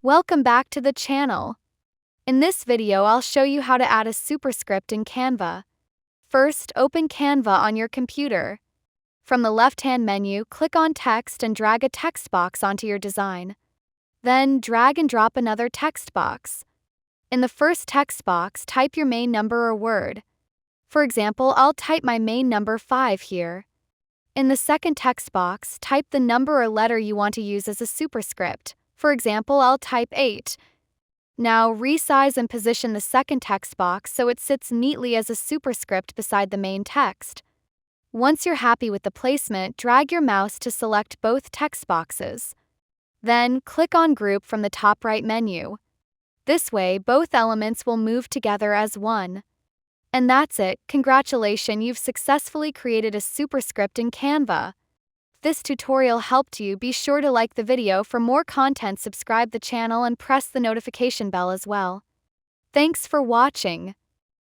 Welcome back to the channel. In this video, I'll show you how to add a superscript in Canva. First, open Canva on your computer. From the left-hand menu, click on Text and drag a text box onto your design. Then, drag and drop another text box. In the first text box, type your main number or word. For example, I'll type my main number 5 here. In the second text box, type the number or letter you want to use as a superscript. For example, I'll type 8. Now, resize and position the second text box so it sits neatly as a superscript beside the main text. Once you're happy with the placement, drag your mouse to select both text boxes. Then, click on Group from the top right menu. This way, both elements will move together as one. And that's it. Congratulations, you've successfully created a superscript in Canva. If this tutorial helped you, be sure to like the video for more content, subscribe the channel and press the notification bell as well. Thanks for watching.